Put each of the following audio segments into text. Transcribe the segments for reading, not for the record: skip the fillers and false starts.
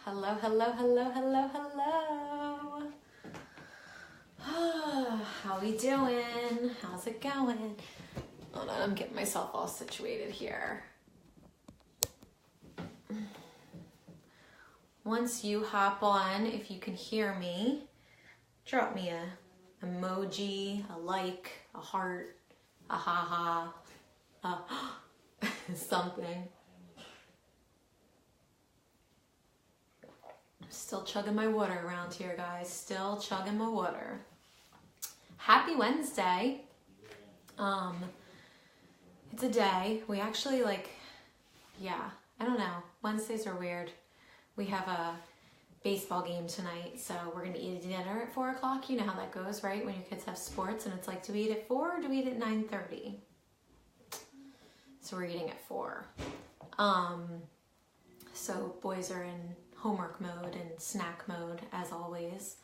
Hello, hello, hello, hello, hello. How we doing? How's it going? Hold on, I'm getting myself all situated here. Once you hop on, if you can hear me, drop me a emoji, a like, a heart, a ha-ha, something. Still chugging my water around here, guys. Still chugging my water. Happy Wednesday. It's a day. We actually I don't know. Wednesdays are weird. We have a baseball game tonight, so we're going to eat dinner at 4 o'clock. You know how that goes, right? When your kids have sports, and it's like, do we eat at 4 or do we eat at 9:30? So we're eating at 4. So boys are in homework mode and snack mode as always.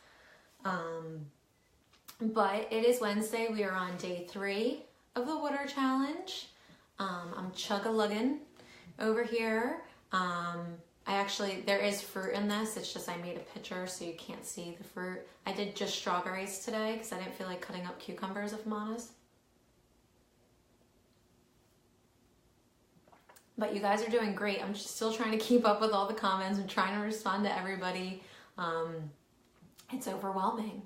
But it is Wednesday. We are on day 3 of the water challenge. I'm chug-a-lugging over here. There is fruit in this. It's just I made a picture so you can't see the fruit. I did just strawberries today because I didn't feel like cutting up cucumbers, if I'm honest. But you guys are doing great. I'm just still trying to keep up with all the comments and trying to respond to everybody. It's overwhelming,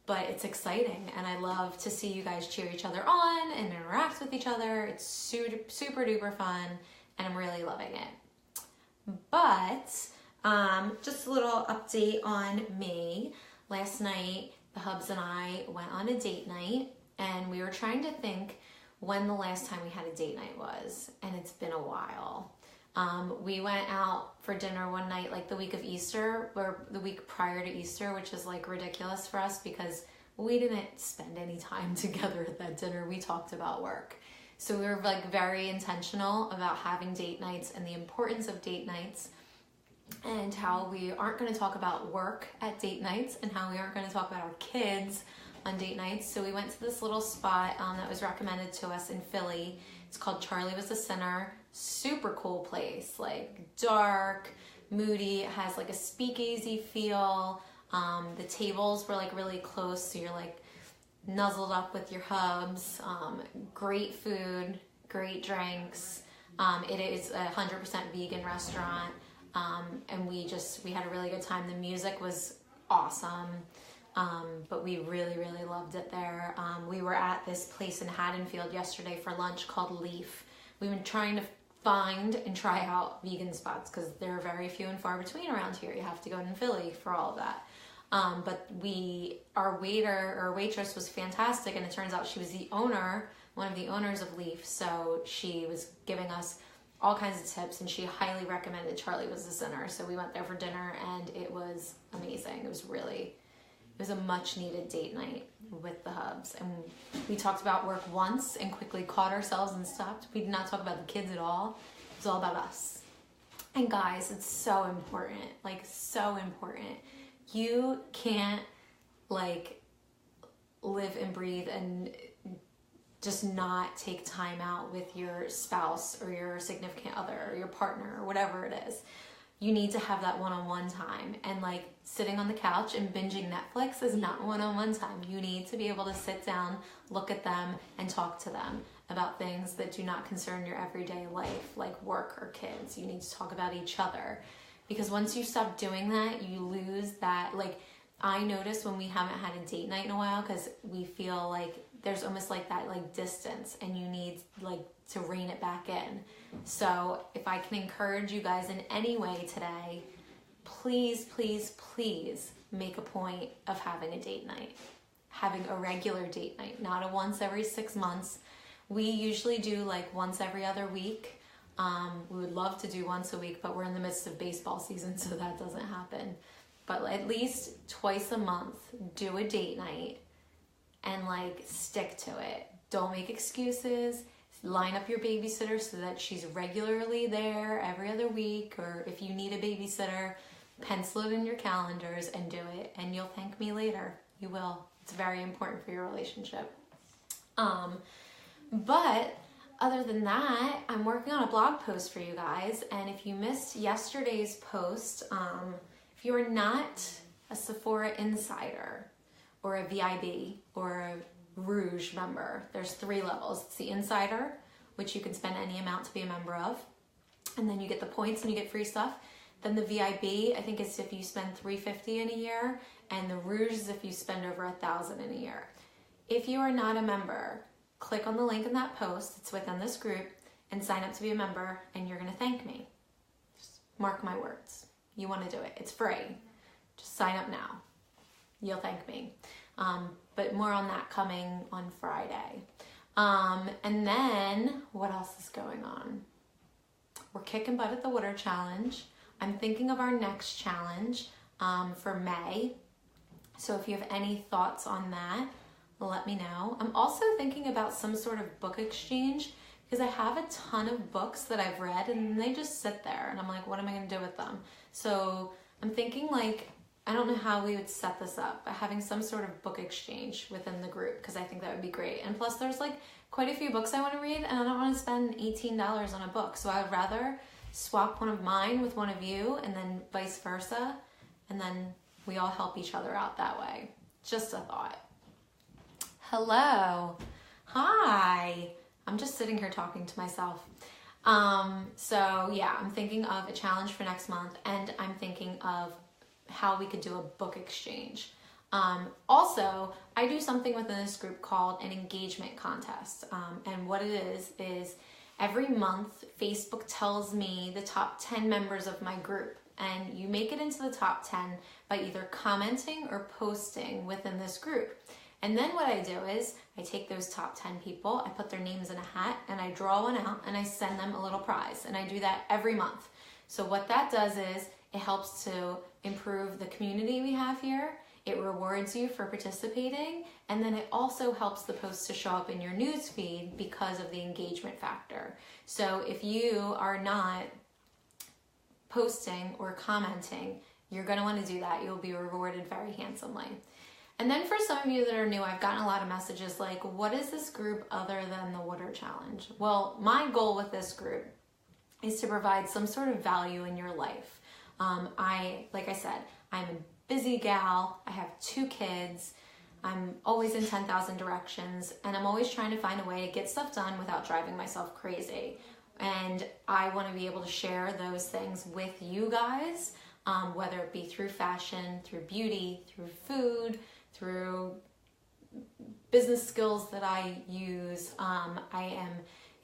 but it's exciting. And I love to see you guys cheer each other on and interact with each other. It's super duper fun and I'm really loving it. But just a little update on me. Last night, the hubs and I went on a date night and we were trying to think when the last time we had a date night was, and it's been a while. We went out for dinner one night, like the week of Easter, or the week prior to Easter, which is like ridiculous for us because we didn't spend any time together at that dinner. We talked about work. So we were like very intentional about having date nights and the importance of date nights and how we aren't going to talk about work at date nights and how we aren't going to talk about our kids on date nights. So we went to this little spot that was recommended to us in Philly. It's called Charlie Was a Sinner. Super cool place, like dark, moody. It has like a speakeasy feel. The tables were like really close, so you're like nuzzled up with your hubs. Great food, great drinks. It is a 100% vegan restaurant. And we had a really good time. The music was awesome. But we really loved it there. We were at this place in Haddonfield yesterday for lunch called Leaf. We've been trying to find and try out vegan spots because they're very few and far between around here. You have to go in Philly for all of that. But our waiter or waitress was fantastic, and it turns out she was one of the owners of Leaf. So she was giving us all kinds of tips, and she highly recommended Charlie Was a Sinner. So we went there for dinner, and it was amazing. It was a much needed date night with the hubs. And we talked about work once and quickly caught ourselves and stopped. We did not talk about the kids at all. It was all about us. And guys, it's so important, like so important. You can't like live and breathe and just not take time out with your spouse or your significant other or your partner or whatever it is. You need to have that one-on-one time, and like sitting on the couch and binging Netflix is not one-on-one time. You need to be able to sit down, look at them, and talk to them about things that do not concern your everyday life, like work or kids. You need to talk about each other, because once you stop doing that, you lose that. Like I notice when we haven't had a date night in a while, because we feel like there's almost like that like distance, and you need like to rein it back in. So if I can encourage you guys in any way today, please make a point of having a date night, having a regular date night, not a once every 6 months. We usually do like once every other week. We would love to do once a week, but we're in the midst of baseball season, so that doesn't happen. But at least twice a month, do a date night and like stick to it. Don't make excuses. Line up your babysitter so that she's regularly there every other week, or if you need a babysitter, pencil it in your calendars and do it, and you'll thank me later. You will. It's very important for your relationship. But other than that, I'm working on a blog post for you guys, and if you missed yesterday's post, If you're not a Sephora Insider or a VIB or a Rouge member, there's 3 levels. It's the Insider, which you can spend any amount to be a member of, and then you get the points and you get free stuff. Then the VIB, I think, is if you spend $350 in a year, and the Rouge is if you spend over $1,000 in a year. If you are not a member, click on the link in that post, it's within this group, and sign up to be a member, and you're gonna thank me. Just mark my words. You wanna do it, it's free. Just sign up now. You'll thank me. But more on that coming on Friday. And then, what else is going on? We're kicking butt at the water challenge. I'm thinking of our next challenge for May. So if you have any thoughts on that, let me know. I'm also thinking about some sort of book exchange because I have a ton of books that I've read and they just sit there and I'm like, what am I going to do with them? So I'm thinking like, I don't know how we would set this up, but having some sort of book exchange within the group because I think that would be great. And plus there's like quite a few books I want to read and I don't want to spend $18 on a book. So I would rather swap one of mine with one of you and then vice versa. And then we all help each other out that way. Just a thought. Hello. Hi. I'm just sitting here talking to myself. So yeah, I'm thinking of a challenge for next month and I'm thinking of how we could do a book exchange. Also, I do something within this group called an engagement contest. And what it is every month, Facebook tells me the top 10 members of my group. And you make it into the top 10 by either commenting or posting within this group. And then what I do is I take those top 10 people, I put their names in a hat and I draw one out and I send them a little prize. And I do that every month. So what that does is it helps to improve the community we have here. It rewards you for participating. And then it also helps the posts to show up in your news feed because of the engagement factor. So if you are not posting or commenting, you're going to want to do that. You'll be rewarded very handsomely. And then for some of you that are new, I've gotten a lot of messages like, what is this group other than the water challenge? Well, my goal with this group is to provide some sort of value in your life. Like I said, I'm a busy gal. I have 2 kids. I'm always in 10,000 directions, and I'm always trying to find a way to get stuff done without driving myself crazy. And I want to be able to share those things with you guys, whether it be through fashion, through beauty, through food, through business skills that I use. I am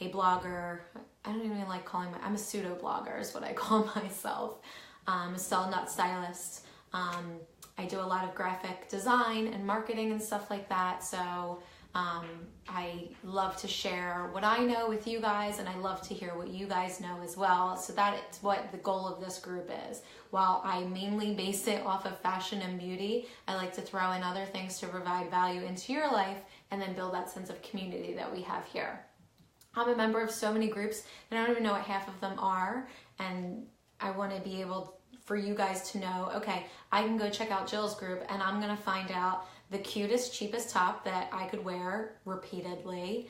a blogger. I don't even like calling I'm a pseudo blogger is what I call myself. I'm a sell nut stylist. I do a lot of graphic design and marketing and stuff like that. So I love to share what I know with you guys, and I love to hear what you guys know as well. So that's what the goal of this group is. While I mainly base it off of fashion and beauty, I like to throw in other things to provide value into your life and then build that sense of community that we have here. I'm a member of so many groups that I don't even know what half of them are, and I want to be able for you guys to know, okay, I can go check out Jill's group and I'm going to find out the cutest, cheapest top that I could wear repeatedly,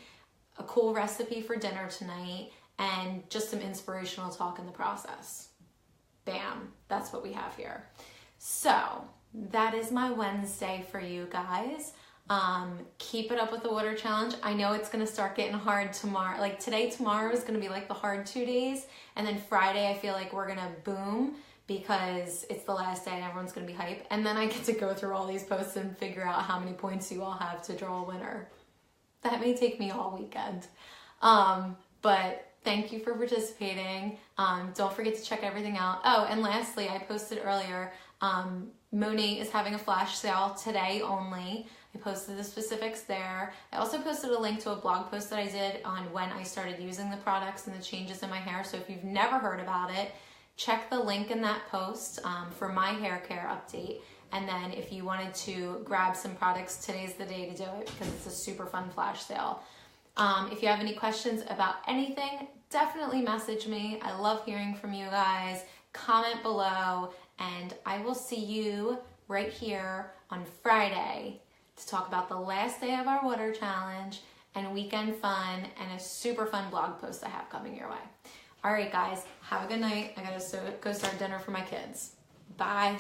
a cool recipe for dinner tonight, and just some inspirational talk in the process. Bam, that's what we have here. So that is my Wednesday for you guys. Keep it up with the water challenge. I know it's going to start getting hard tomorrow. Like today, tomorrow is going to be like the hard 2 days. And then Friday, I feel like we're going to boom because it's the last day and everyone's going to be hype. And then I get to go through all these posts and figure out how many points you all have to draw a winner. That may take me all weekend. But thank you for participating. Don't forget to check everything out. Oh, and lastly, I posted earlier, Moni is having a flash sale today only. I posted the specifics there. I also posted a link to a blog post that I did on when I started using the products and the changes in my hair. So if you've never heard about it, check the link in that post for my hair care update. And then if you wanted to grab some products, today's the day to do it because it's a super fun flash sale. If you have any questions about anything, definitely message me. I love hearing from you guys. Comment below, and I will see you right here on Friday to talk about the last day of our water challenge and weekend fun and a super fun blog post I have coming your way. All right, guys, have a good night. I gotta go start dinner for my kids. Bye.